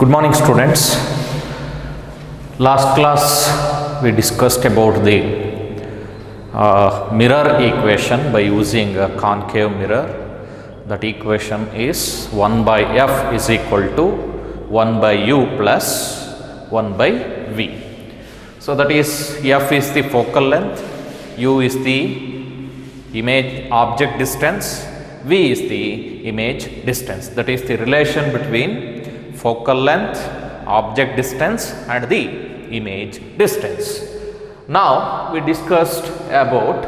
Good morning, students. Last class we discussed about the mirror equation by using a concave mirror. That equation is 1 by f is equal to 1 by u plus 1 by v. So that is f is the focal length, u is the image object distance, v is the image distance. That is the relation between focal length, object distance and the image distance. Now we discussed about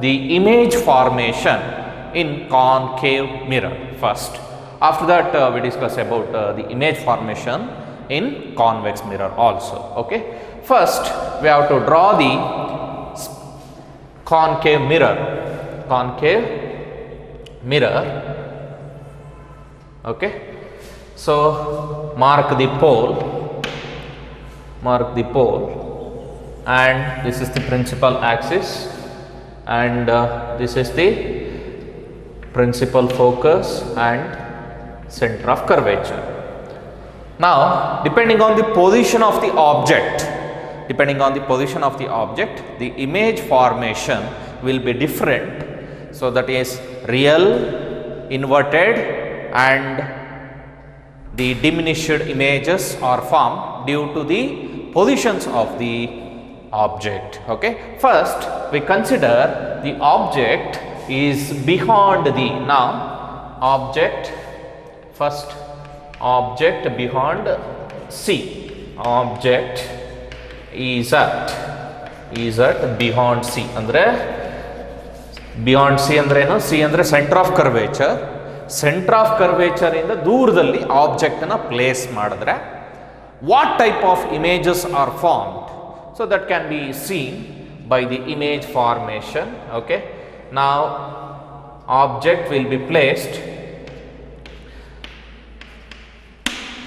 the image formation in concave mirror first. After that we discuss about the image formation in convex mirror also. Okay. First we have to draw the concave mirror. Okay. So mark the pole and this is the principal axis and this is the principal focus and center of curvature. Now depending on the position of the object, the image formation will be different. So that is real, inverted and the diminished images are formed due to the positions of the object. Okay. First we consider the object is beyond the object beyond C. Object is at beyond C. Beyond C ಅಂದ್ರೆ ಏನು? C ಅಂದ್ರೆ center of curvature. Center of curvature ಇಂದ ದೂರದಲ್ಲಿ object ಅನ್ನು place ಮಾಡಿದ್ರೆ what type of images are formed? So that can be seen by the image formation. Okay. Now object will be placed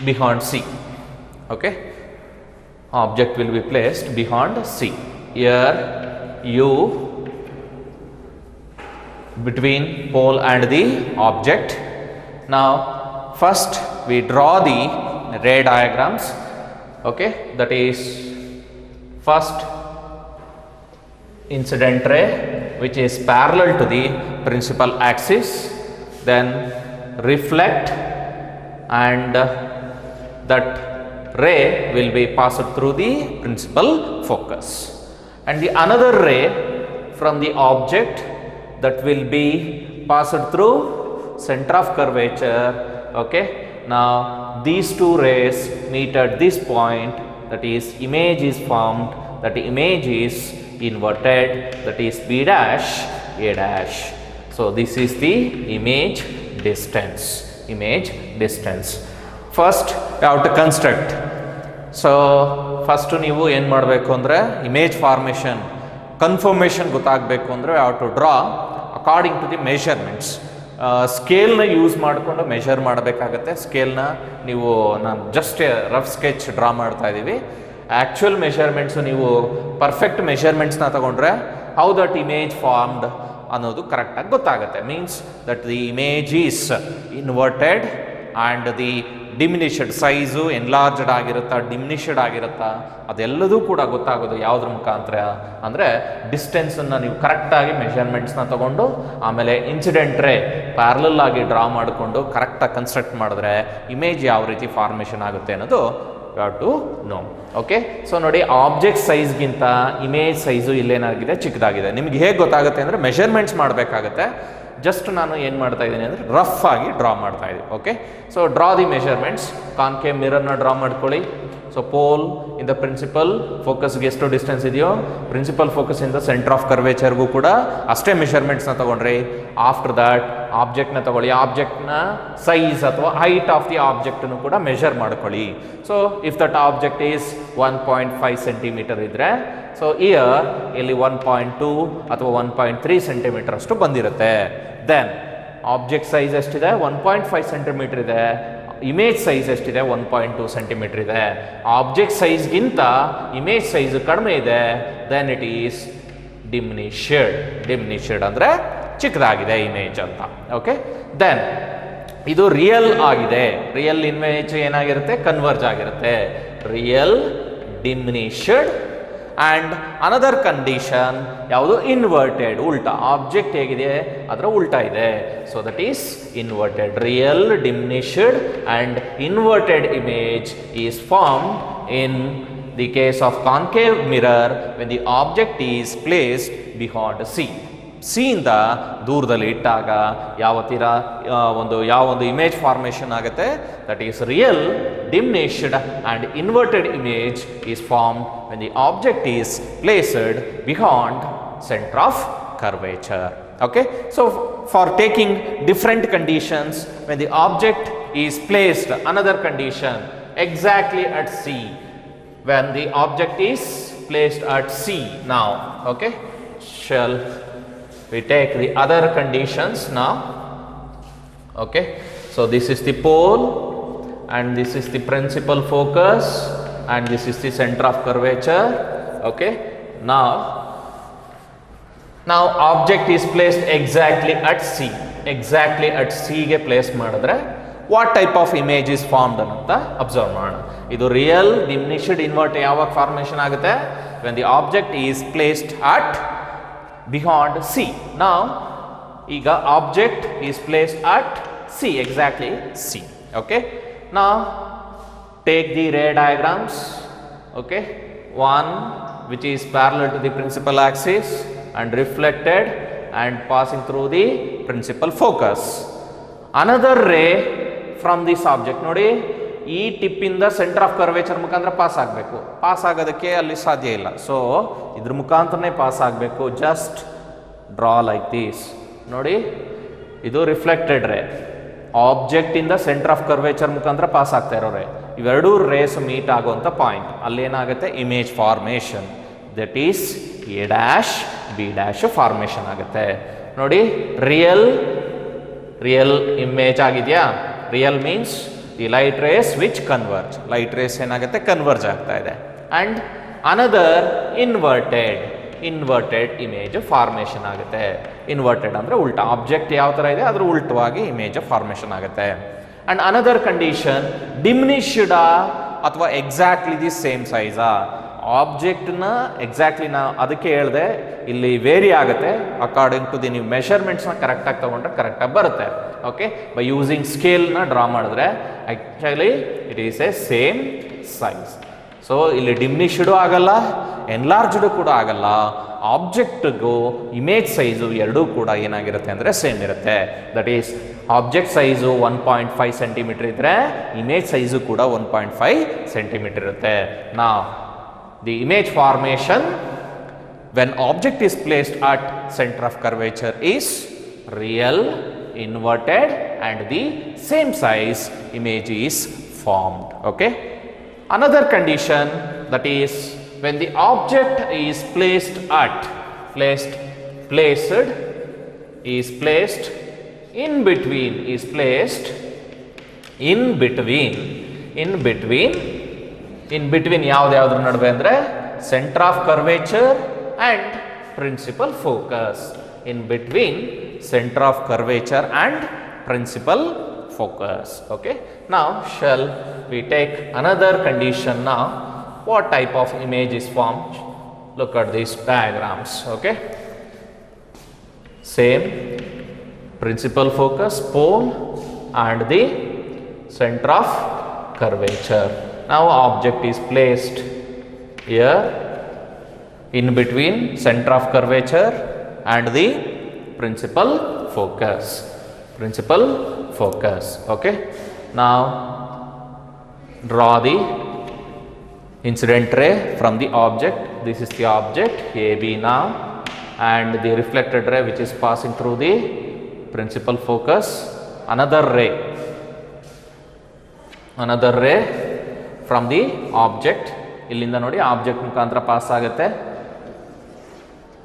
beyond C. Okay. Object will be placed beyond C. Here U between pole and the object. Now first we draw the ray diagrams. Okay, that is first incident ray which is parallel to the principal axis, then reflect and that ray will be passed through the principal focus, and the another ray from the object that will be passed through center of curvature. Okay. Now these two rays meet at this point, that is image is formed, that image is inverted, that is B dash A dash. So this is the image distance. First you have to construct. So first ನೀವು ಏನು ಮಾಡಬೇಕು ಅಂದರೆ image formation confirmation ಗೊತ್ತಾಗಬೇಕು ಅಂದರೆ you have to draw according to the measurements. ಸ್ಕೇಲ್ನ use ಮಾಡಿಕೊಂಡು measure ಮಾಡಬೇಕಾಗತ್ತೆ. ಸ್ಕೇಲ್ನ ನೀವು ನಾನು ಜಸ್ಟ್ ರಫ್ ಸ್ಕೆಚ್ ಡ್ರಾ ಮಾಡ್ತಾ ಇದ್ದೀವಿ. ಆ್ಯಕ್ಚುಯಲ್ ಮೆಷರ್ಮೆಂಟ್ಸು ನೀವು ಪರ್ಫೆಕ್ಟ್ ಮೆಷರ್ಮೆಂಟ್ಸ್ನ ತಗೊಂಡ್ರೆ ಹೌ ದಟ್ ಇಮೇಜ್ ಫಾರ್ಮ್ಡ್ ಅನ್ನೋದು ಕರೆಕ್ಟಾಗಿ ಗೊತ್ತಾಗುತ್ತೆ. Means that the image is inverted and the diminished size enlarged ಆಗಿರುತ್ತಾ ಡಿಮಿನಿಷಡ್ ಆಗಿರುತ್ತಾ ಅದೆಲ್ಲದೂ ಕೂಡ ಗೊತ್ತಾಗೋದು ಯಾವುದ್ರ ಮುಖಾಂತರ ಅಂದರೆ ಡಿಸ್ಟೆನ್ಸನ್ನು ನೀವು ಕರೆಕ್ಟಾಗಿ ಮೆಷರ್ಮೆಂಟ್ಸ್ನ ತಗೊಂಡು ಆಮೇಲೆ ಇನ್ಸಿಡೆಂಟ್ ರೇ ಪ್ಯಾರಲಲ್ ಆಗಿ ಡ್ರಾ ಮಾಡಿಕೊಂಡು ಕರೆಕ್ಟಾಗಿ ಕನ್ಸ್ಟ್ರಕ್ಟ್ ಮಾಡಿದ್ರೆ ಇಮೇಜ್ ಯಾವ ರೀತಿ ಫಾರ್ಮೇಷನ್ ಆಗುತ್ತೆ ಅನ್ನೋದು you have to know. Okay. So ನೋಡಿ, ಆಬ್ಜೆಕ್ಟ್ ಸೈಜ್ಗಿಂತ ಇಮೇಜ್ ಸೈಜು ಇಲ್ಲೇನಾಗಿದೆ ಚಿಕ್ಕದಾಗಿದೆ. ನಿಮ್ಗೆ ಹೇಗೆ ಗೊತ್ತಾಗುತ್ತೆ ಅಂದರೆ ಮೆಷರ್ಮೆಂಟ್ಸ್ ಮಾಡಬೇಕಾಗತ್ತೆ. ಜಸ್ಟ್ ನಾನು ಏನು ಮಾಡ್ತಾ ಇದ್ದೀನಿ ಅಂದರೆ ರಫ್ ಆಗಿ ಡ್ರಾ ಮಾಡ್ತಾ ಇದ್ದೀನಿ. Okay. So draw the measurements. Concave ಮಿರರ್ನ ಡ್ರಾ ಮಾಡ್ಕೊಳ್ಳಿ. ಸೊ ಪೋಲ್ ಇಂದ ಪ್ರಿನ್ಸಿಪಲ್ ಫೋಕಸ್ಗೆ ಎಷ್ಟು ಡಿಸ್ಟೆನ್ಸ್ ಇದೆಯೋ ಪ್ರಿನ್ಸಿಪಲ್ ಫೋಕಸಿಂದ ಸೆಂಟರ್ ಆಫ್ ಕರ್ವೇಚರ್ಗೂ ಕೂಡ ಅಷ್ಟೇ ಮೆಷರ್ಮೆಂಟ್ಸ್ನ ತೊಗೊಂಡ್ರಿ. ಆಫ್ಟರ್ ದ್ಯಾಟ್ ಆಬ್ಜೆಕ್ಟ್ನ ತೊಗೊಳ್ಳಿ. ಆಬ್ಜೆಕ್ಟ್ನ ಸೈಜ್ ಅಥವಾ ಹೈಟ್ ಆಫ್ ದಿ ಆಬ್ಜೆಕ್ಟನ್ನು ಕೂಡ ಮೆಷರ್ ಮಾಡ್ಕೊಳ್ಳಿ. So if that object is 1.5 centimetre ಇದ್ದರೆ ಸೊ ಇಲ್ಲಿ 1.2 ಅಥವಾ 1.3 ಸೆಂಟಿಮೀಟರ್ ಅಷ್ಟು ಬಂದಿರುತ್ತೆ. ದೆನ್ ಆಬ್ಜೆಕ್ಟ್ ಸೈಜ್ ಎಷ್ಟಿದೆ? 1.5 ಸೆಂಟಿಮೀಟರ್ ಇದೆ. ಇಮೇಜ್ ಸೈಜ್ ಎಷ್ಟಿದೆ? 1.2 ಸೆಂಟಿಮೀಟರ್ ಇದೆ. ಆಬ್ಜೆಕ್ಟ್ ಸೈಜ್ಗಿಂತ ಇಮೇಜ್ ಸೈಜ್ ಕಡಿಮೆ ಇದೆ. ದೆನ್ ಇಟ್ ಈಸ್ ಡಿಮಿನಿಷಡ್ ಅಂದರೆ ಚಿಕ್ಕದಾಗಿದೆ ಇಮೇಜ್ ಅಂತ. ಓಕೆ. ದೆನ್ ಇದು ರಿಯಲ್ ಆಗಿದೆ. ರಿಯಲ್ ಇಮೇಜ್ ಏನಾಗಿರುತ್ತೆ, ಕನ್ವರ್ಜ್ ಆಗಿರುತ್ತೆ. Real diminished. And another condition ಯಾವುದು, ಇನ್ವರ್ಟೆಡ್, ಉಲ್ಟಾ. ಆಬ್ಜೆಕ್ಟ್ ಹೇಗಿದೆ ಅದರ ಉಲ್ಟಾ ಇದೆ. So that is inverted. Real diminished and inverted image is formed in the case of concave mirror when the object is placed behind C. ಸಿಯಿಂದ ದೂರದಲ್ಲಿ ಇಟ್ಟಾಗ ಯಾವ ಒಂದು ಇಮೇಜ್ ಫಾರ್ಮೇಷನ್ ಆಗುತ್ತೆ, that is real diminished and inverted image is formed when the object is placed behind centre of curvature. Okay, so for taking different conditions, when the object is placed, another condition exactly at C, when the object is placed at C now, okay, shall we take the other conditions now? Okay, so this is the pole and this is the principal focus and this is the center of curvature. Okay, now object is placed exactly at C. Exactly at C ಗೆ place ಮಾಡಿದ್ರೆ what type of image is formed ಅಂತ observe ಮಾಡೋಣ. ಇದು real diminished invert ಯಾವಾಗ formation ಆಗುತ್ತೆ, when the object is placed at behind C. ನಾವು ಈಗ object is placed at C, exactly C. Okay, ನಾವು take the ray diagrams. Okay, one which is parallel to the principal axis and reflected and passing through the principal focus. Another ray from this object, ನೋಡಿ ಈ tip ಇಂದ centre of curvature ಮುಖಾಂತರ pass ಆಗಬೇಕು. Pass ಆಗೋದಕ್ಕೆ ಅಲ್ಲಿ ಸಾಧ್ಯ ಇಲ್ಲ, so ಇದ್ರ ಮುಖಾಂತರನೇ ಪಾಸ್ ಆಗಬೇಕು. Just draw like this. ನೋಡಿ, ಇದು ರಿಫ್ಲೆಕ್ಟೆಡ್ ರೇ, ಆಬ್ಜೆಕ್ಟ್ ಇಂದ ಸೆಂಟರ್ ಆಫ್ ಕರ್ವೇಚರ್ ಮುಖಾಂತರ ಪಾಸ್ ಆಗ್ತಾ ಇರೋ ರೇ. ಇವೆರಡೂ ರೇಸ್ ಮೀಟ್ ಆಗುವಂಥ ಪಾಯಿಂಟ್, ಅಲ್ಲೇನಾಗುತ್ತೆ, image formation, that is A dash B dash formation ಆಗುತ್ತೆ. ನೋಡಿ, ರಿಯಲ್ ಇಮೇಜ್ ಆಗಿದೆಯಾ? Real means the light rays which converge. Light rays ಏನಾಗುತ್ತೆ, ಕನ್ವರ್ಜ್ ಆಗ್ತಾ ಇದೆ. And another inverted image formation ಆಗುತ್ತೆ. ಇನ್ವರ್ಟೆಡ್ ಅಂದರೆ ಉಲ್ಟಾ, ಆಬ್ಜೆಕ್ಟ್ ಯಾವ ಥರ ಇದೆ ಅದ್ರ ಉಲ್ಟವಾಗಿ ಇಮೇಜ್ ಫಾರ್ಮೇಷನ್ ಆಗುತ್ತೆ. ಆ್ಯಂಡ್ ಅನದರ್ ಕಂಡೀಷನ್, ಡಿಮಿನಿಷ್ಡ್ ಅಥವಾ ಎಕ್ಸಾಕ್ಟ್ಲಿ ದಿ ಸೇಮ್ ಸೈಜಾ. ಆಬ್ಜೆಕ್ಟ್ನ ಎಕ್ಸಾಕ್ಟ್ಲಿ ನಾ ಅದಕ್ಕೆ ಹೇಳಿದೆ, ಇಲ್ಲಿ ವೇರಿ ಆಗುತ್ತೆ ಅಕಾರ್ಡಿಂಗ್ ಟು ದಿ ನೀವು ಮೆಷರ್ಮೆಂಟ್ಸ್ನ ಕರೆಕ್ಟಾಗಿ ತೊಗೊಂಡ್ರೆ ಕರೆಕ್ಟಾಗಿ ಬರುತ್ತೆ. ಓಕೆ, ಬೈ ಯೂಸಿಂಗ್ ಸ್ಕೇಲ್ನ ಡ್ರಾ ಮಾಡಿದ್ರೆ actually it is A same size. So ಇಲ್ಲಿ ಡಿಮಿನಿಷ್ಡು ಆಗಲ್ಲ, ಎನ್ಲಾರ್ಜ್ಡು ಕೂಡ ಆಗಲ್ಲ. ಆಬ್ಜೆಕ್ಟ್ಗೂ ಇಮೇಜ್ ಸೈಜು ಎರಡೂ ಕೂಡ ಏನಾಗಿರುತ್ತೆ ಅಂದರೆ ಸೇಮ್ ಇರುತ್ತೆ. That is object size 1.5 centimetre ಇದ್ದರೆ ಇಮೇಜ್ ಸೈಜು ಕೂಡ 1.5 ಸೆಂಟಿಮೀಟರ್ ಇರುತ್ತೆ. ನಾವು the image formation when object is placed at center of curvature is real, inverted and the same size image is formed. Okay, another condition, that is when the object is placed in between ಯಾವ್ದ್ರ ನಡುವೆ ಅಂದರೆ centre of curvature and principal focus. In between centre of curvature and principal focus. Okay, now shall we take another condition now? What type of image is formed? Look at these diagrams. Okay, same principal focus, pole and the center of curvature. Now object is placed here in between center of curvature and the principal focus. Okay, now draw the incident ray from the object. This is the object AB now, and the reflected ray which is passing through the principal focus. Another ray from the object, ಇಲ್ಲಿಂದ ನೋಡಿ object ಮುಖಾಂತರ pass ಆಗುತ್ತೆ.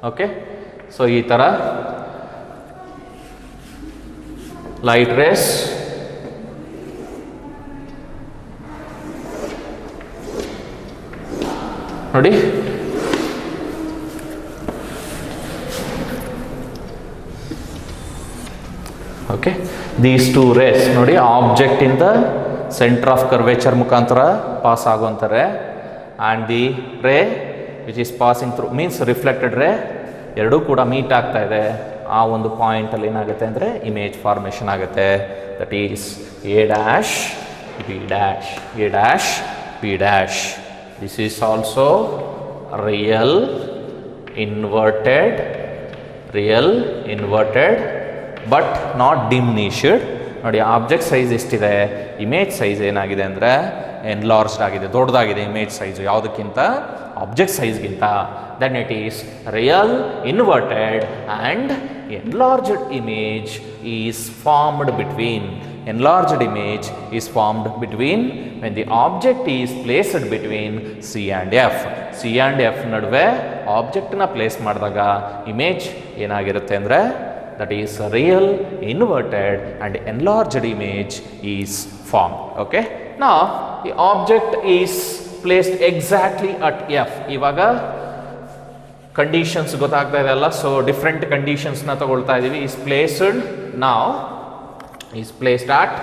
Okay, so ಈ ಥರ light rays ನೋಡಿ, okay, these two race ನೋಡಿ object ಇಂದ centre of curvature ಮುಖಾಂತರ pass ಆಗುವಂತಾರೆ and the ray which is passing through means reflected ರೇ ಎರಡೂ ಕೂಡ ಮೀಟ್ ಆಗ್ತಾ ಇದೆ. ಆ ಒಂದು ಪಾಯಿಂಟಲ್ಲಿ ಏನಾಗುತ್ತೆ ಅಂದರೆ ಇಮೇಜ್ ಫಾರ್ಮೇಷನ್ ಆಗುತ್ತೆ. That is A dash B dash, A dash B dash. This is also real inverted but not diminished. ನೋಡಿ ಆಬ್ಜೆಕ್ಟ್ ಸೈಜ್ ಎಷ್ಟಿದೆ, ಇಮೇಜ್ ಸೈಜ್ ಏನಾಗಿದೆ ಅಂದರೆ ಎನ್ಲಾರ್ಜ್ಡ್ ಆಗಿದೆ, ದೊಡ್ಡದಾಗಿದೆ ಇಮೇಜ್ ಸೈಜು ಯಾವುದಕ್ಕಿಂತ, ಆಬ್ಜೆಕ್ಟ್ ಸೈಜ್ಗಿಂತ. Then it is real inverted and enlarged image is formed between when the object is placed between C and F. C and F ನಡುವೆ ಆಬ್ಜೆಕ್ಟ್ನ place ಮಾಡಿದಾಗ image ಏನಾಗಿರುತ್ತೆ ಅಂದರೆ that is real inverted and enlarged image is formed. Okay, now the object is placed exactly at F. ಇವಾಗ conditions ಗೊತ್ತಾಗ್ತಾ ಇದೆ ಅಲ್ಲ, so different ಕಂಡೀಷನ್ಸ್ನ ತಗೊಳ್ತಾ ಇದ್ದೀವಿ. Is placed at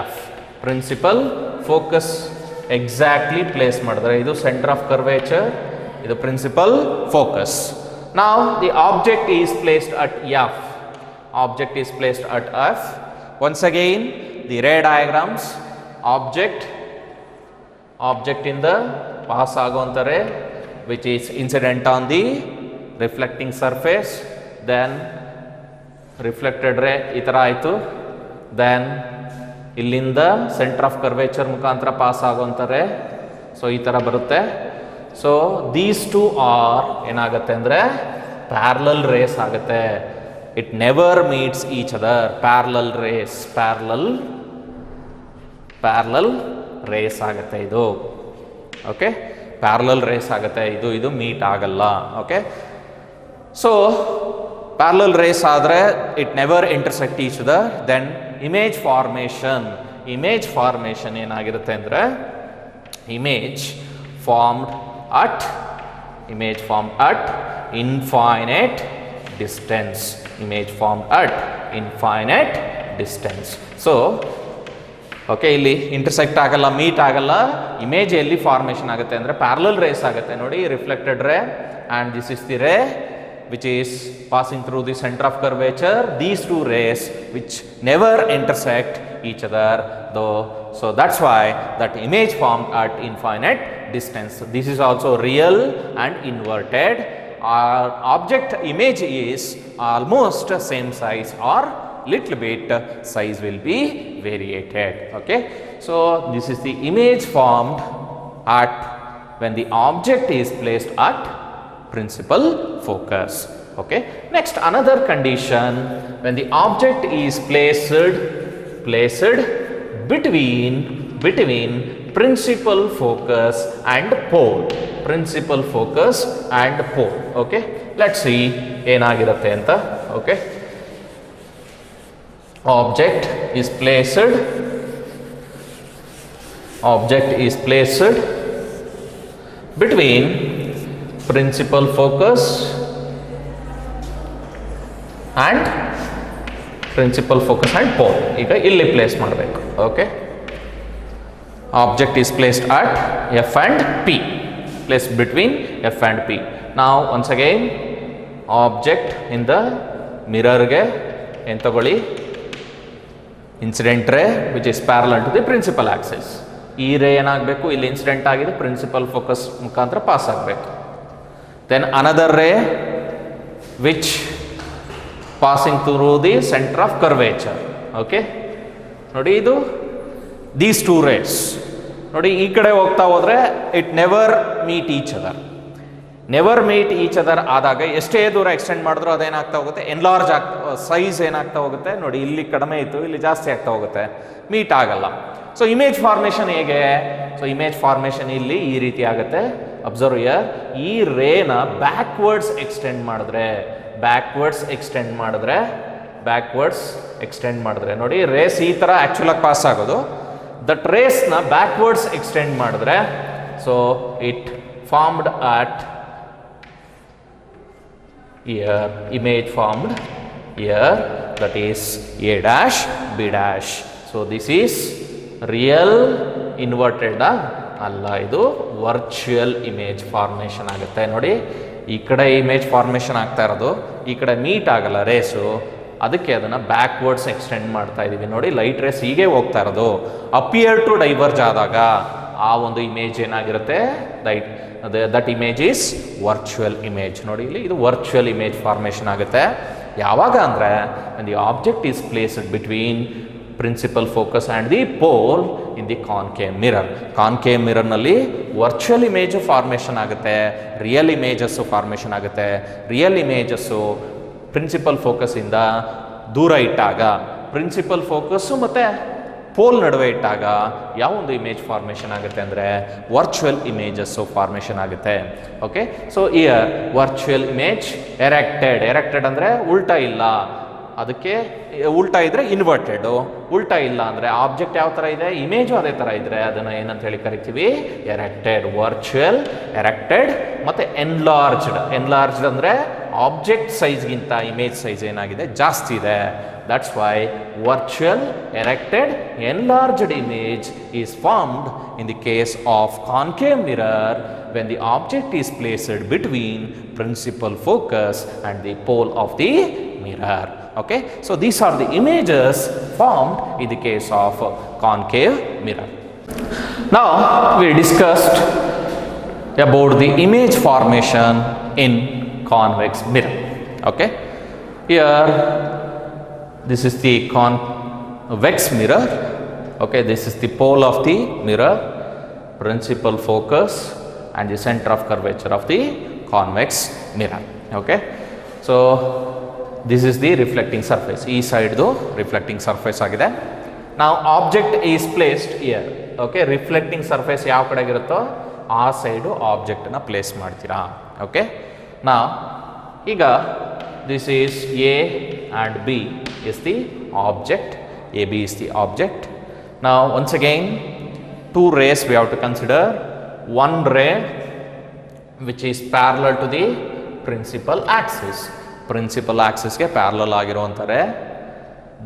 F, principal focus exactly place ಮಾಡಿದ್ರೆ ಇದು ಸೆಂಟರ್ ಆಫ್ ಕರ್ವೇಚರ್, ಇದು ಪ್ರಿನ್ಸಿಪಲ್ ಫೋಕಸ್. ನಾವು the object is placed at F, once again the ray diagrams, object ಇಂದ ಪಾಸ್ ಆಗುವಂತಾರೆ which is incident on the reflecting surface, then reflected ray ಈ ಥರ ಆಯಿತು. Then ಇಲ್ಲಿಂದ ಸೆಂಟರ್ ಆಫ್ ಕರ್ವೇಚರ್ ಮುಖಾಂತರ pass ಆಗುವಂತಾರೆ, ಸೊ ಈ ಥರ ಬರುತ್ತೆ. ಸೊ ದೀಸ್ ಟು ಆರ್ ಏನಾಗುತ್ತೆ ಅಂದರೆ ಪ್ಯಾರಲಲ್ ರೇಸ್ ಆಗುತ್ತೆ. It never meets each other. Parallel rays ಆಗುತ್ತೆ ಇದು. ಓಕೆ, ಪ್ಯಾರಲಲ್ ರೇಸ್ ಆಗುತ್ತೆ, ಇದು ಮೀಟ್ ಆಗಲ್ಲ. ಓಕೆ, ಸೊ ಪ್ಯಾರಲಲ್ ರೇಸ್ ಆದರೆ it never intersect each other. Then image formation ಏನಾಗಿರುತ್ತೆ ಅಂದರೆ image formed at infinite distance. So okay, ಇಲ್ಲಿ ಇಂಟರ್ಸೆಕ್ಟ್ ಆಗಲ್ಲ, ಮೀಟ್ ಆಗಲ್ಲ. ಇಮೇಜ್ ಎಲ್ಲಿ ಫಾರ್ಮೇಷನ್ ಆಗುತ್ತೆ ಅಂದರೆ ಪ್ಯಾರಲಲ್ ರೇಸ್ ಆಗುತ್ತೆ. ನೋಡಿ reflected ray and this is the ray which is passing through the centre of curvature. These two rays which never intersect each other though. So that's why that image formed at infinite distance. This is also real and inverted. Object image is almost same size or little bit size will be variated. Okay, so this is the image formed at when the object is placed at principal focus. Okay, next another condition, when the object is placed between principal focus and pole. Okay, let's see ಏನಾಗಿರುತ್ತೆ ಅಂತ. Okay, object is placed between principal focus and pole. ಈಗ ಇಲ್ಲಿ place ಮಾಡಬೇಕು. Okay, object is placed at F and P, placed between F and P. Now once again object in the mirror ಗೆ ಏನು ತಗೊಳ್ಳಿ, incident ray which is parallel to the principal axis. ಈ ray ಏನಾಗಬೇಕು, ಇಲ್ಲಿ incident ಆಗಿದೆ, principal focus ಮುಖಾಂತರ pass ಆಗಬೇಕು. Then another ray which passing through the centre of curvature. Okay, ನೋಡಿ ಇದು ದೀಸ್ ಟೂ ರೇಸ್ ನೋಡಿ ಈ ಕಡೆ ಹೋಗ್ತಾ ಹೋದರೆ it never meet each other ಆದಾಗ ಎಷ್ಟೇ ದೂರ ಎಕ್ಸ್ಟೆಂಡ್ ಮಾಡಿದ್ರು ಅದೇನಾಗ್ತಾ ಹೋಗುತ್ತೆ, ಎನ್ಲಾರ್ಜ್ ಸೈಜ್ ಏನಾಗ್ತಾ ಹೋಗುತ್ತೆ. ನೋಡಿ ಇಲ್ಲಿ ಕಡಿಮೆ ಇತ್ತು, ಇಲ್ಲಿ ಜಾಸ್ತಿ ಆಗ್ತಾ ಹೋಗುತ್ತೆ, ಮೀಟ್ ಆಗಲ್ಲ. ಸೊ ಇಮೇಜ್ ಫಾರ್ಮೇಷನ್ ಹೇಗೆ, ಸೊ ಇಮೇಜ್ ಫಾರ್ಮೇಷನ್ ಇಲ್ಲಿ ಈ ರೀತಿ ಆಗುತ್ತೆ. ಅಬ್ಸರ್ವ್ ಹಿಯರ್, ಈ ರೇನ ಬ್ಯಾಕ್ವರ್ಡ್ಸ್ ಎಕ್ಸ್ಟೆಂಡ್ ಮಾಡಿದ್ರೆ ನೋಡಿ ರೇಸ್ ಈ ಥರ ಆ್ಯಕ್ಚುಲಾಗಿ ಪಾಸ್ ಆಗೋದು. ದಟ್ ರೇಸ್ನ ಬ್ಯಾಕ್ವರ್ಡ್ಸ್ ಎಕ್ಸ್ಟೆಂಡ್ ಮಾಡಿದ್ರೆ so it formed at here, image formed here, that is A dash B dash. So this is real inverted ಅಲ್ಲ, ಇದು ವರ್ಚುವಲ್ ಇಮೇಜ್ ಫಾರ್ಮೇಷನ್ ಆಗುತ್ತೆ. ನೋಡಿ, ಈ ಕಡೆ ಇಮೇಜ್ ಫಾರ್ಮೇಷನ್ ಆಗ್ತಾ ಇರೋದು, ಈ ಕಡೆ ಮೀಟ್ ಆಗಲ್ಲ ರೇಸು, ಅದಕ್ಕೆ ಅದನ್ನು ಬ್ಯಾಕ್ವರ್ಡ್ಸ್ ಎಕ್ಸ್ಟೆಂಡ್ ಮಾಡ್ತಾ ಇದ್ದೀವಿ. ನೋಡಿ, ಲೈಟ್ ರೇಸ್ ಹೀಗೆ ಹೋಗ್ತಾ ಇರೋದು, ಅಪಿಯರ್ ಟು ಡೈವರ್ಜ್ ಆದಾಗ ಆ ಒಂದು ಇಮೇಜ್ ಏನಾಗಿರುತ್ತೆ, that image is virtual image. ನೋಡಿ, ಇಲ್ಲಿ ಇದು ವರ್ಚುವಲ್ ಇಮೇಜ್ ಫಾರ್ಮೇಷನ್ ಆಗುತ್ತೆ. ಯಾವಾಗ ಅಂದರೆ the object is placed between principal focus and the pole in the concave mirror. Concave ಮಿರರ್ನಲ್ಲಿ ವರ್ಚುವಲ್ ಇಮೇಜು ಫಾರ್ಮೇಷನ್ ಆಗುತ್ತೆ, ರಿಯಲ್ ಇಮೇಜಸ್ಸು ಫಾರ್ಮೇಷನ್ ಆಗುತ್ತೆ. ರಿಯಲ್ ಇಮೇಜಸ್ಸು ಪ್ರಿನ್ಸಿಪಲ್ ಫೋಕಸ್ಸಿಂದ ದೂರ ಇಟ್ಟಾಗ, ಪ್ರಿನ್ಸಿಪಲ್ ಫೋಕಸ್ಸು ಮತ್ತು ಪೋಲ್ ನಡುವೆ ಇಟ್ಟಾಗ ಯಾವ ಒಂದು ಇಮೇಜ್ ಫಾರ್ಮೇಷನ್ ಆಗುತ್ತೆ ಅಂದರೆ ವರ್ಚುವಲ್ ಇಮೇಜಸ್ಸು ಫಾರ್ಮೇಷನ್ ಆಗುತ್ತೆ. Okay, so here virtual image erected ಅಂದರೆ ಉಲ್ಟಾ ಇಲ್ಲ, ಅದಕ್ಕೆ ಉಲ್ಟಾ ಇದ್ದರೆ ಇನ್ವರ್ಟೆಡು, ಉಲ್ಟಾ ಇಲ್ಲ ಅಂದರೆ ಆಬ್ಜೆಕ್ಟ್ ಯಾವ ಥರ ಇದೆ, ಇಮೇಜು ಅದೇ ಥರ ಇದ್ದರೆ ಅದನ್ನು ಏನಂತ ಹೇಳಿ ಕರಿತೀವಿ, ಎರೆಕ್ಟೆಡ್. ವರ್ಚುವಲ್, ಎರೆಕ್ಟೆಡ್ ಮತ್ತು ಎನ್ಲಾರ್ಜ್ಡ್ ಅಂದರೆ ಆಬ್ಜೆಕ್ಟ್ ಸೈಜ್ಗಿಂತ ಇಮೇಜ್ ಸೈಜ್ ಏನಾಗಿದೆ, ಜಾಸ್ತಿ ಇದೆ. That's why virtual, erected, enlarged image is formed in the case of concave mirror when the object is placed between principal focus and the pole of the mirror. Okay, so these are the images formed in the case of concave mirror. Now we discussed about the image formation in convex mirror. Okay, here this is the convex mirror. Okay, this is the pole of the mirror, principal focus and the center of curvature of the convex mirror. Okay, so this is the reflecting surface. E side do reflecting surface agide. Now object is placed here. Okay, reflecting surface ಯಾವ ಕಡೆಗೆ ಇರುತ್ತೋ ಆ side ಆಬ್ಜೆಕ್ಟನ್ನು place ಮಾಡ್ತೀರಾ. Okay, now ಈಗ this is A and B is the object, AB is the object. Now once again two rays we have to consider. One ray which is parallel to the principal axis, principal axis ಗೆ parallel ಆಗಿರುವಂತಾರೆ.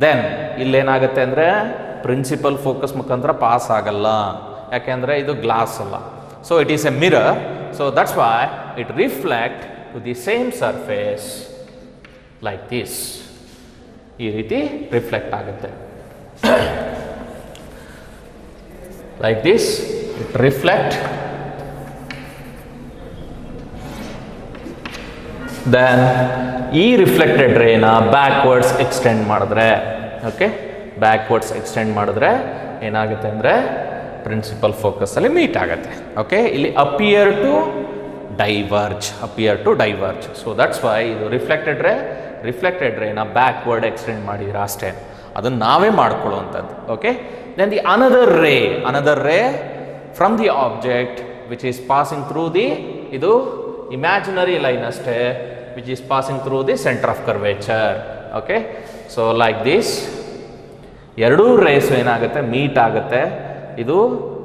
Then ಇಲ್ಲೇನಾಗುತ್ತೆ ಅಂದರೆ principal focus ಮುಖಾಂತರ pass ಆಗಲ್ಲ, ಯಾಕೆಂದರೆ ಇದು glass ಅಲ್ಲ. So it is a mirror, so that's why it reflect to the same surface like this. ಈ ರೀತಿ reflect ಆಗುತ್ತೆ. Like this it reflect. Then ಈ ರಿಫ್ಲೆಕ್ಟೆಡ್ ರೇನ ಬ್ಯಾಕ್ವರ್ಡ್ಸ್ ಎಕ್ಸ್ಟೆಂಡ್ ಮಾಡಿದ್ರೆ, ಓಕೆ, ಬ್ಯಾಕ್ವರ್ಡ್ಸ್ ಎಕ್ಸ್ಟೆಂಡ್ ಮಾಡಿದ್ರೆ ಏನಾಗುತ್ತೆ ಅಂದರೆ ಪ್ರಿನ್ಸಿಪಲ್ ಫೋಕಸಲ್ಲಿ ಮೀಟ್ ಆಗುತ್ತೆ. ಓಕೆ, ಇಲ್ಲಿ appear to diverge. So that's why ಇದು ರಿಫ್ಲೆಕ್ಟೆಡ್ ರೇನ ಬ್ಯಾಕ್ವರ್ಡ್ ಎಕ್ಸ್ಟೆಂಡ್ ಮಾಡಿದ್ರೆ ಅಷ್ಟೇ, ಅದನ್ನು ನಾವೇ ಮಾಡ್ಕೊಳ್ಳುವಂಥದ್ದು. Okay, then the another ray from the object which is passing through the, ಇದು ಇಮ್ಯಾಜಿನರಿ ಲೈನ್ ಅಷ್ಟೇ, which is passing through the center of curvature. Okay, so like this ಎರಡು ರೇಸ್ ಏನಾಗುತ್ತೆ, ಮೀಟ್ ಆಗುತ್ತೆ. ಇದು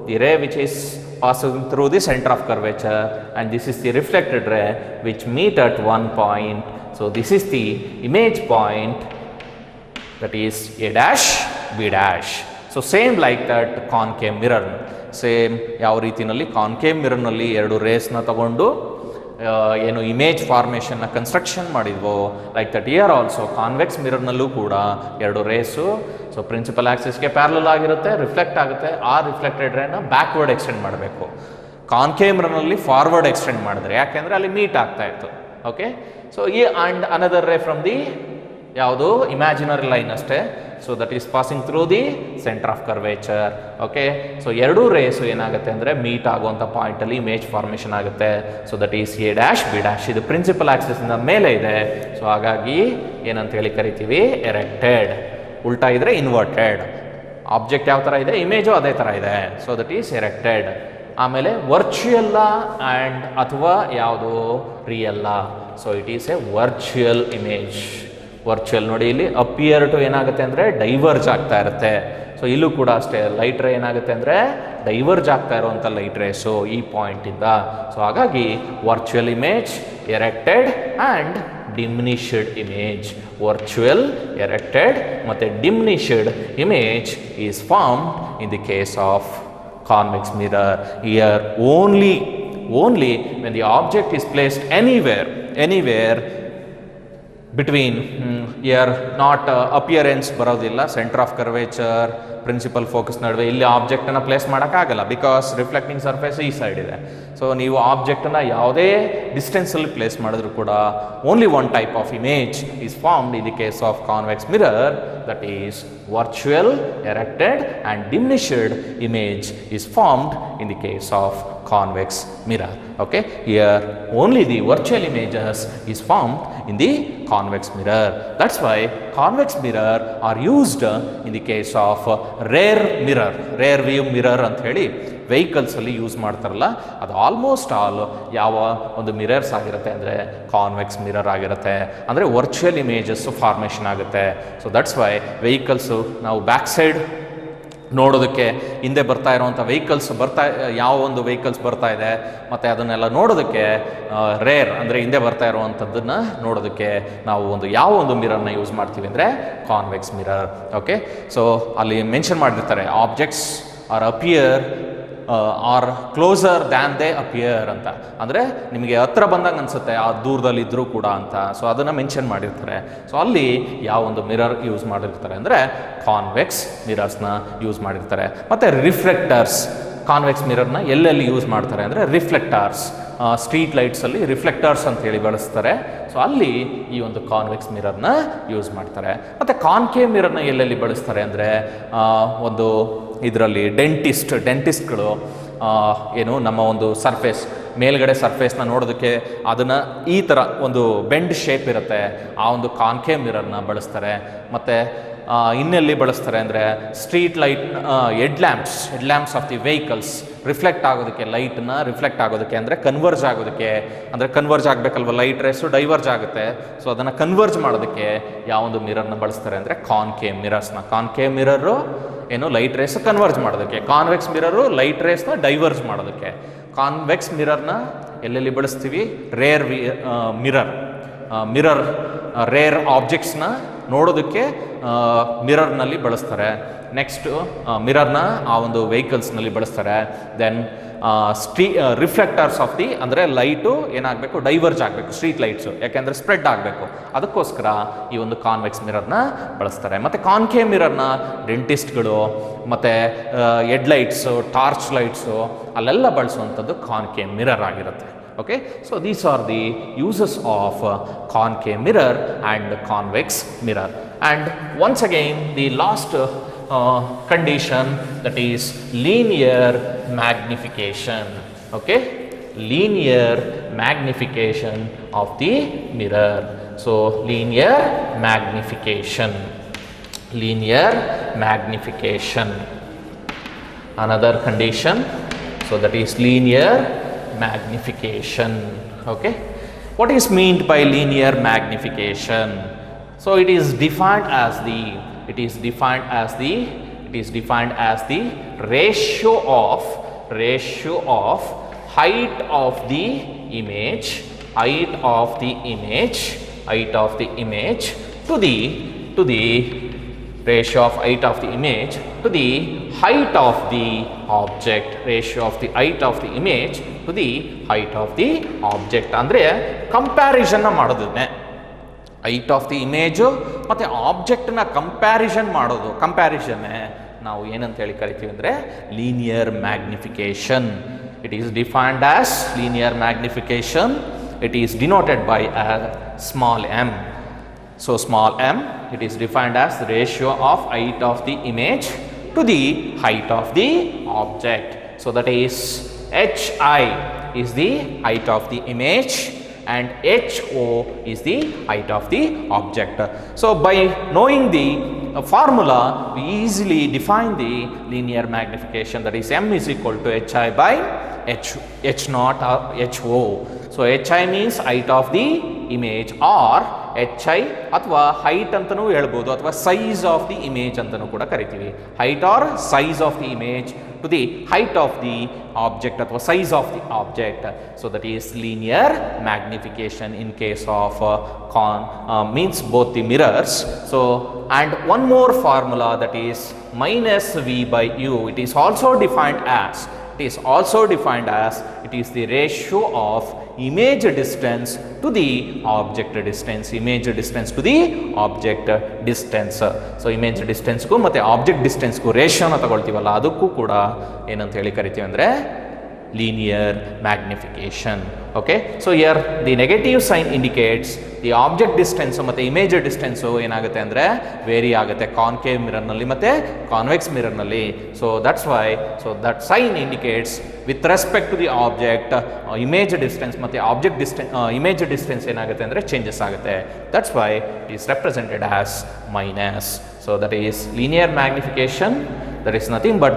the ray which is passing through the centre of curvature and this is the reflected ray which meet at one point. So this is the image point, that is A dash B dash. So same like that concave mirror, same ಯಾವ ರೀತಿಯಲ್ಲಿ concave ಮಿರರ್ನಲ್ಲಿ ಎರಡು ರೇಸ್ನ ತಗೊಂಡು ಏನು image ಫಾರ್ಮೇಷನ್ನ construction ಮಾಡಿದ್ವೋ, like that here also convex ಮಿರರ್ನಲ್ಲೂ ಕೂಡ ಎರಡು ರೇಸು ಸೊ ಪ್ರಿನ್ಸಿಪಲ್ ಆಕ್ಸಿಸ್ಗೆ ಪ್ಯಾರಲಲ್ ಆಗಿರುತ್ತೆ, ರಿಫ್ಲೆಕ್ಟ್ ಆಗುತ್ತೆ. ಆ ರಿಫ್ಲೆಕ್ಟೆಡ್ ರೇನ ಬ್ಯಾಕ್ವರ್ಡ್ ಎಕ್ಸ್ಟೆಂಡ್ ಮಾಡಬೇಕು. ಕಾನ್ಕೇವ್ ಮಿರರ್ನಲ್ಲಿ ಫಾರ್ವರ್ಡ್ ಎಕ್ಸ್ಟೆಂಡ್ ಮಾಡಿದ್ರೆ, ಯಾಕೆಂದರೆ ಅಲ್ಲಿ ಮೀಟ್ ಆಗ್ತಾ ಇತ್ತು. ಓಕೆ, ಸೊ ಈ and another ray from the ಯಾವುದು ಇಮ್ಯಾಜಿನರಿ ಲೈನ್ ಅಷ್ಟೇ, so that is passing through the centre of curvature. Okay, so ಎರಡೂ ರೇಸು ಏನಾಗುತ್ತೆ ಅಂದರೆ ಮೀಟ್ ಆಗುವಂಥ ಪಾಯಿಂಟಲ್ಲಿ ಇಮೇಜ್ ಫಾರ್ಮೇಷನ್ ಆಗುತ್ತೆ. So that is A dash B dash. ಇದು principal ಆಕ್ಸಿಸ್ನ ಮೇಲೆ ಇದೆ, ಸೊ ಹಾಗಾಗಿ ಏನಂತ ಹೇಳಿ ಕರಿತೀವಿ, ಎರೆಕ್ಟೆಡ್. ಉಲ್ಟಾ ಇದ್ರೆ ಇನ್ವರ್ಟೆಡ್. ಆಬ್ಜೆಕ್ಟ್ ಯಾವ ಥರ ಇದೆ, ಇಮೇಜು ಅದೇ ಥರ ಇದೆ, ಸೊ ದಟ್ ಈಸ್ ಎರೆಕ್ಟೆಡ್. ಆಮೇಲೆ ವರ್ಚುಯಲ್ಲ ಆ್ಯಂಡ್ ಅಥವಾ ಯಾವುದು ರಿಯಲ್ಲ, so it is a virtual image. Virtual ನೋಡಿ, ಇಲ್ಲಿ ಅಪಿಯರ್ ಟು ಏನಾಗುತ್ತೆ ಅಂದರೆ ಡೈವರ್ಜ್ ಆಗ್ತಾ ಇರುತ್ತೆ. ಸೊ ಇಲ್ಲೂ ಕೂಡ ಅಷ್ಟೇ, ಲೈಟ್ ರೇ ಏನಾಗುತ್ತೆ ಅಂದರೆ ಡೈವರ್ಜ್ ಆಗ್ತಾ ಇರುವಂಥ ಲೈಟ್ ರೇಸು ಈ ಪಾಯಿಂಟಿಂದ. ಸೊ ಹಾಗಾಗಿ virtual image, erected and diminished image. Virtual, erected ಮತ್ತು diminished image is formed in the case of convex mirror. Here only when the object is placed anywhere between here not appearance ಬರೋದಿಲ್ಲ, centre of curvature, principal focus ನಡುವೆ ಇಲ್ಲಿ ಆಬ್ಜೆಕ್ಟನ್ನು place ಮಾಡೋಕ್ಕಾಗಲ್ಲ, because reflecting surface ಈ side ಇದೆ. So ನೀವು ಆಬ್ಜೆಕ್ಟನ್ನು ಯಾವುದೇ ಡಿಸ್ಟೆನ್ಸಲ್ಲಿ ಪ್ಲೇಸ್ ಮಾಡಿದ್ರು ಕೂಡ only one type of image is formed in the case of convex mirror, that is virtual, erected and diminished image is formed in the case of convex mirror. Okay, here only the virtual images is formed in the convex mirror. That's why convex mirror are used in the case of rear view mirror ಅಂತ ಹೇಳಿ vehicles ಅಲ್ಲಿ use ಮಾಡ್ತಾರಲ್ಲ, ಅದು almost all ಯಾವ ಒಂದು mirrors ಆಗಿರುತ್ತೆ ಅಂದರೆ convex mirror ಆಗಿರುತ್ತೆ, ಅಂದರೆ ವರ್ಚುವಲ್ ಇಮೇಜಸ್ ಫಾರ್ಮೇಷನ್ ಆಗುತ್ತೆ. ಸೊ ದಟ್ಸ್ ವೈ ವೆಹಿಕಲ್ಸು ನಾವು ಬ್ಯಾಕ್ ಸೈಡ್ ನೋಡೋದಕ್ಕೆ ಹಿಂದೆ ಬರ್ತಾ ಇರುವಂಥ ವೆಹಿಕಲ್ಸ್ ಯಾವ ಒಂದು ವೆಹಿಕಲ್ಸ್ ಬರ್ತಾ ಇದೆ ಮತ್ತು ಅದನ್ನೆಲ್ಲ ನೋಡೋದಕ್ಕೆ ರೇರ್ ಅಂದರೆ ಹಿಂದೆ ಬರ್ತಾ ಇರುವಂಥದ್ದನ್ನು ನೋಡೋದಕ್ಕೆ ನಾವು ಯಾವ ಒಂದು ಮಿರರ್ನ ಯೂಸ್ ಮಾಡ್ತೀವಿ ಅಂದರೆ ಕಾನ್ವೆಕ್ಸ್ ಮಿರರ್. ಓಕೆ, ಸೊ ಅಲ್ಲಿ ಮೆನ್ಷನ್ ಮಾಡಿರ್ತಾರೆ objects are appear are closer than they appear ಅಂತ, ಅಂದರೆ ನಿಮಗೆ ಹತ್ರ ಬಂದಂಗೆ ಅನಿಸುತ್ತೆ ಆ ದೂರದಲ್ಲಿದ್ದರೂ ಕೂಡ ಅಂತ. ಸೊ ಅದನ್ನು ಮೆನ್ಷನ್ ಮಾಡಿರ್ತಾರೆ. ಸೊ ಅಲ್ಲಿ ಯಾವ ಒಂದು ಮಿರರ್ ಯೂಸ್ ಮಾಡಿರ್ತಾರೆ ಅಂದರೆ ಕಾನ್ವೆಕ್ಸ್ ಮಿರರ್ಸ್ನ ಯೂಸ್ ಮಾಡಿರ್ತಾರೆ. ಮತ್ತು ರಿಫ್ಲೆಕ್ಟರ್ಸ್, ಕಾನ್ವೆಕ್ಸ್ ಮಿರರ್ನ ಎಲ್ಲೆಲ್ಲಿ ಯೂಸ್ ಮಾಡ್ತಾರೆ ಅಂದರೆ ರಿಫ್ಲೆಕ್ಟರ್ಸ್, ಸ್ಟ್ರೀಟ್ ಲೈಟ್ಸಲ್ಲಿ ರಿಫ್ಲೆಕ್ಟರ್ಸ್ ಅಂತ ಹೇಳಿ ಬಳಸ್ತಾರೆ. ಸೊ ಅಲ್ಲಿ ಈ ಒಂದು ಕಾನ್ವೆಕ್ಸ್ ಮಿರರ್ನ ಯೂಸ್ ಮಾಡ್ತಾರೆ. ಮತ್ತು ಕಾನ್ಕೇವ್ ಮಿರರ್ನ ಎಲ್ಲೆಲ್ಲಿ ಬಳಸ್ತಾರೆ ಅಂದರೆ ಒಂದು ಇದರಲ್ಲಿ ಡೆಂಟಿಸ್ಟ್ಗಳು ಏನು ನಮ್ಮ ಒಂದು ಸರ್ಫೇಸ್ ಮೇಲ್ಗಡೆ ಸರ್ಫೇಸ್ನ ನೋಡೋದಕ್ಕೆ ಅದನ್ನು ಈ ಥರ ಒಂದು ಬೆಂಡ್ ಶೇಪ್ ಇರುತ್ತೆ, ಆ ಒಂದು ಕಾನ್ಕೇವ್ ಮಿರರ್ನ ಬಳಸ್ತಾರೆ. ಮತ್ತು ಇನ್ನೆಲ್ಲಿ ಬಳಸ್ತಾರೆ ಅಂದರೆ street light head lamps of the vehicles reflect ಆಗೋದಕ್ಕೆ, ಲೈಟನ್ನ ರಿಫ್ಲೆಕ್ಟ್ ಆಗೋದಕ್ಕೆ ಅಂದರೆ ಕನ್ವರ್ಜ್ ಆಗೋದಕ್ಕೆ, ಅಂದರೆ ಕನ್ವರ್ಜ್ ಆಗಬೇಕಲ್ವ, ಲೈಟ್ ರೇಸು ಡೈವರ್ಜ್ ಆಗುತ್ತೆ. ಸೊ ಅದನ್ನು ಕನ್ವರ್ಜ್ ಮಾಡೋದಕ್ಕೆ ಯಾವೊಂದು ಮಿರರ್ನ ಬಳಸ್ತಾರೆ ಅಂದರೆ ಕಾನ್ಕೇವ್ ಮಿರರ್ಸ್ನ. ಕಾನ್ಕೇವ್ ಮಿರರು ಏನು ಲೈಟ್ ರೇಸ್ ಕನ್ವರ್ಜ್ ಮಾಡೋದಕ್ಕೆ, ಕಾನ್ವೆಕ್ಸ್ ಮಿರರು ಲೈಟ್ ರೇಸ್ನ ಡೈವರ್ಜ್ ಮಾಡೋದಕ್ಕೆ. ಕಾನ್ವೆಕ್ಸ್ ಮಿರರ್ನ ಎಲ್ಲೆಲ್ಲಿ ಬಳಸ್ತೀವಿ? ಮಿರರ್ ರೇರ್ ಆಬ್ಜೆಕ್ಟ್ಸ್ನ ನೋಡೋದಕ್ಕೆ ಮಿರರ್ನಲ್ಲಿ ಬಳಸ್ತಾರೆ. ನೆಕ್ಸ್ಟು ಮಿರರ್ನ ಆ ಒಂದು ವೆಹಿಕಲ್ಸ್ನಲ್ಲಿ ಬಳಸ್ತಾರೆ. ದೆನ್ ರಿಫ್ಲೆಕ್ಟರ್ಸ್ ಆಫ್ ದಿ ಅಂದರೆ ಲೈಟು ಏನಾಗಬೇಕು, ಡೈವರ್ಜ್ ಆಗಬೇಕು, ಸ್ಟ್ರೀಟ್ ಲೈಟ್ಸು ಯಾಕೆಂದರೆ ಸ್ಪ್ರೆಡ್ ಆಗಬೇಕು, ಅದಕ್ಕೋಸ್ಕರ ಈ ಒಂದು ಕಾನ್ವೆಕ್ಸ್ ಮಿರರ್ನ ಬಳಸ್ತಾರೆ. ಮತ್ತು ಕಾನ್ಕೇವ್ ಮಿರರ್ನ ಡೆಂಟಿಸ್ಟ್ಗಳು ಮತ್ತು ಹೆಡ್ಲೈಟ್ಸು, ಟಾರ್ಚ್ ಲೈಟ್ಸು ಅಲ್ಲೆಲ್ಲ ಬಳಸುವಂಥದ್ದು ಕಾನ್ಕೇವ್ ಮಿರರ್ ಆಗಿರುತ್ತೆ. Okay, so these are the uses of concave mirror and convex mirror. And once again the last condition, that is linear magnification. Okay, linear magnification of the mirror. So linear magnification, another condition. So that is linear magnification. Okay, what is meant by linear magnification? So it is defined as the ratio of height of the image to the ratio of height of the image to the height of the object, ratio of the height of the image to the height of the object. ಅಂದರೆ ಕಂಪ್ಯಾರಿಸನ್ನ ಮಾಡೋದನ್ನೇ height of the image ಮತ್ತು ಆಬ್ಜೆಕ್ಟ್ನ ಕಂಪ್ಯಾರಿಸನ್ನೇ ನಾವು ಏನಂತ ಹೇಳಿ ಕರಿತೀವಿ ಅಂದರೆ linear magnification. It is defined as linear magnification. It is denoted by a small m. So small m, it is defined as the ratio of height of the image to the height of the object. So that is hi is the height of the image and ho is the height of the object. So by knowing the formula, we easily define the linear magnification, that is m is equal to hi by h naught or ho. So hi means height of the image, or hi ಅಥವಾ height ಅಂತಲೂ ಹೇಳ್ಬೋದು, ಅಥವಾ size of the image ಅಂತಲೂ ಕೂಡ ಕರಿತೀವಿ. Height or size of the image to the height of the object or size of the object. So that is linear magnification in case of means both the mirrors. So and one more formula, that is minus v by u. It is also defined as it is the ratio of image distance to the object distance, So image distance ಗೂ ಮತ್ತೆ object distance ಗೂ ರೇಷಿಯೋನ ತಗೊಳ್ತೀವಲ್ಲ, ಅದಕ್ಕೂ ಕೂಡ ಏನಂತ ಹೇಳಿ ಕರಿತೀವಿ ಅಂದರೆ linear magnification. Okay, so here the negative sign indicates the object distance ಮತ್ತು image distance ಏನಾಗುತ್ತೆ ಅಂದರೆ ವೇರಿ ಆಗುತ್ತೆ ಕಾನ್ಕೇವ್ ಮಿರರ್ನಲ್ಲಿ ಮತ್ತು ಕಾನ್ವೆಕ್ಸ್ ಮಿರರ್ನಲ್ಲಿ. So that's why that sign indicates with respect to the object image distance ಮತ್ತು object distance image distance ಏನಾಗುತ್ತೆ ಅಂದರೆ ಚೇಂಜಸ್ ಆಗುತ್ತೆ. That's why it is represented as minus. So that is linear magnification. That is nothing but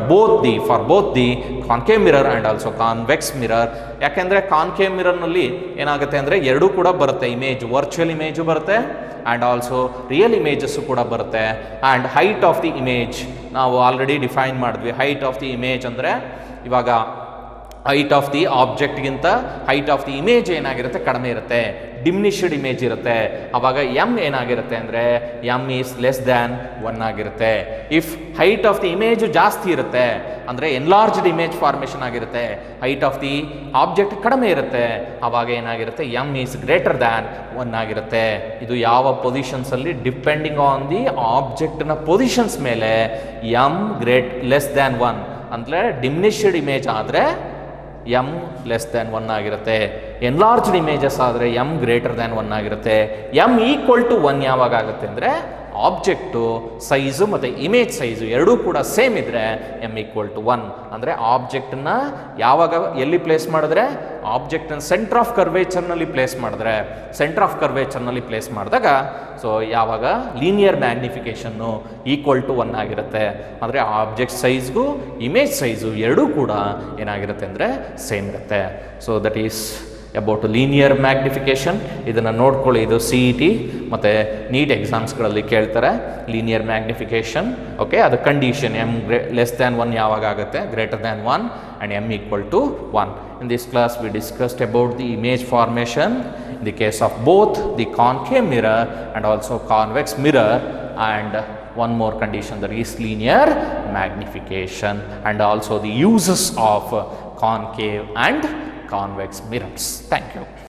for both the concave mirror and also convex mirror. ಯಾಕೆಂದರೆ concave ಮಿರರ್ನಲ್ಲಿ ಏನಾಗುತ್ತೆ ಅಂದರೆ ಎರಡೂ ಕೂಡ ಬರುತ್ತೆ, ಇಮೇಜ್ ವರ್ಚುವಲ್ ಇಮೇಜು ಬರುತ್ತೆ ಆ್ಯಂಡ್ ಆಲ್ಸೋ ರಿಯಲ್ ಇಮೇಜಸ್ಸು ಕೂಡ ಬರುತ್ತೆ. And height of the image ನಾವು ಆಲ್ರೆಡಿ ಡಿಫೈನ್ ಮಾಡಿದ್ವಿ. ಹೈಟ್ ಆಫ್ ದಿ ಇಮೇಜ್ ಅಂದರೆ ಇವಾಗ ಹೈಟ್ ಆಫ್ ದಿ ಆಬ್ಜೆಕ್ಟ್ಗಿಂತ ಹೈಟ್ ಆಫ್ ದಿ ಇಮೇಜ್ ಏನಾಗಿರುತ್ತೆ ಕಡಿಮೆ ಇರುತ್ತೆ, ಡಿಮಿನಿಷ್ಡ್ ಇಮೇಜ್ ಇರುತ್ತೆ. ಆವಾಗ ಎಮ್ ಏನಾಗಿರುತ್ತೆ ಅಂದರೆ ಎಮ್ ಈಸ್ ಲೆಸ್ ದ್ಯಾನ್ 1 ಆಗಿರುತ್ತೆ. If height of the image ಜಾಸ್ತಿ ಇರುತ್ತೆ ಅಂದರೆ ಎನ್ಲಾರ್ಜ್ಡ್ ಇಮೇಜ್ ಫಾರ್ಮೇಷನ್ ಆಗಿರುತ್ತೆ, ಹೈಟ್ ಆಫ್ ದಿ ಆಬ್ಜೆಕ್ಟ್ ಕಡಿಮೆ ಇರುತ್ತೆ, ಆವಾಗ ಏನಾಗಿರುತ್ತೆ ಎಮ್ ಈಸ್ ಗ್ರೇಟರ್ ದ್ಯಾನ್ 1 ಆಗಿರುತ್ತೆ. ಇದು ಯಾವ ಪೊಸಿಷನ್ಸಲ್ಲಿ ಡಿಪೆಂಡಿಂಗ್ ಆನ್ ದಿ ಆಬ್ಜೆಕ್ಟ್ನ ಪೊಸಿಷನ್ಸ್ ಮೇಲೆ ಎಮ್ ಲೆಸ್ ದ್ಯಾನ್ 1 ಅಂದರೆ ಡಿಮಿನಿಷ್ಡ್ ಇಮೇಜ್ ಆದರೆ ಎಮ್ ಲೆಸ್ ದ್ಯಾನ್ 1 ಆಗಿರುತ್ತೆ. ಎನ್ಲಾರ್ಜ್ಡ್ ಇಮೇಜಸ್ ಆದರೆ ಎಮ್ ಗ್ರೇಟರ್ ದ್ಯಾನ್ 1 ಆಗಿರುತ್ತೆ. ಎಮ್ ಈಕ್ವಲ್ ಟು 1 ಯಾವಾಗ ಆಗುತ್ತೆ ಅಂದರೆ ಆಬ್ಜೆಕ್ಟು ಸೈಜು ಮತ್ತು ಇಮೇಜ್ ಸೈಜು ಎರಡೂ ಕೂಡ ಸೇಮ್ ಇದ್ದರೆ ಎಮ್ ಈಕ್ವಲ್ ಟು 1 ಅಂದರೆ ಆಬ್ಜೆಕ್ಟನ್ನ ಯಾವಾಗ ಎಲ್ಲಿ ಪ್ಲೇಸ್ ಮಾಡಿದ್ರೆ ಆಬ್ಜೆಕ್ಟನ್ನು ಸೆಂಟರ್ ಆಫ್ ಕರ್ವೇಚರ್ನಲ್ಲಿ ಪ್ಲೇಸ್ ಮಾಡಿದಾಗ ಸೊ ಯಾವಾಗ ಲೀನಿಯರ್ ಮ್ಯಾಗ್ನಿಫಿಕೇಷನ್ನು ಈಕ್ವಲ್ ಟು 1 ಆಗಿರುತ್ತೆ. ಅಂದರೆ ಆಬ್ಜೆಕ್ಟ್ ಸೈಜ್ಗೂ ಇಮೇಜ್ ಸೈಜು ಎರಡೂ ಕೂಡ ಏನಾಗಿರುತ್ತೆ ಅಂದರೆ ಸೇಮ್ ಇರುತ್ತೆ. So that is about linear magnification. ಇದನ್ನು ನೋಡ್ಕೊಳ್ಳಿ, ಇದು CET ಮತ್ತು ನೀಟ್ ಎಕ್ಸಾಮ್ಸ್ಗಳಲ್ಲಿ ಕೇಳ್ತಾರೆ ಲೀನಿಯರ್ ಮ್ಯಾಗ್ನಿಫಿಕೇಷನ್. ಓಕೆ, ಅದು ಕಂಡೀಷನ್ ಎಮ್ ಲೆಸ್ ದ್ಯಾನ್ 1 ಯಾವಾಗ ಆಗುತ್ತೆ, greater than 1 and M equal to 1. In this class we discussed about the image formation in the case of both the concave mirror and also convex mirror, and one more condition, that is linear magnification, and also the uses of concave and convex mirrors. Thank you.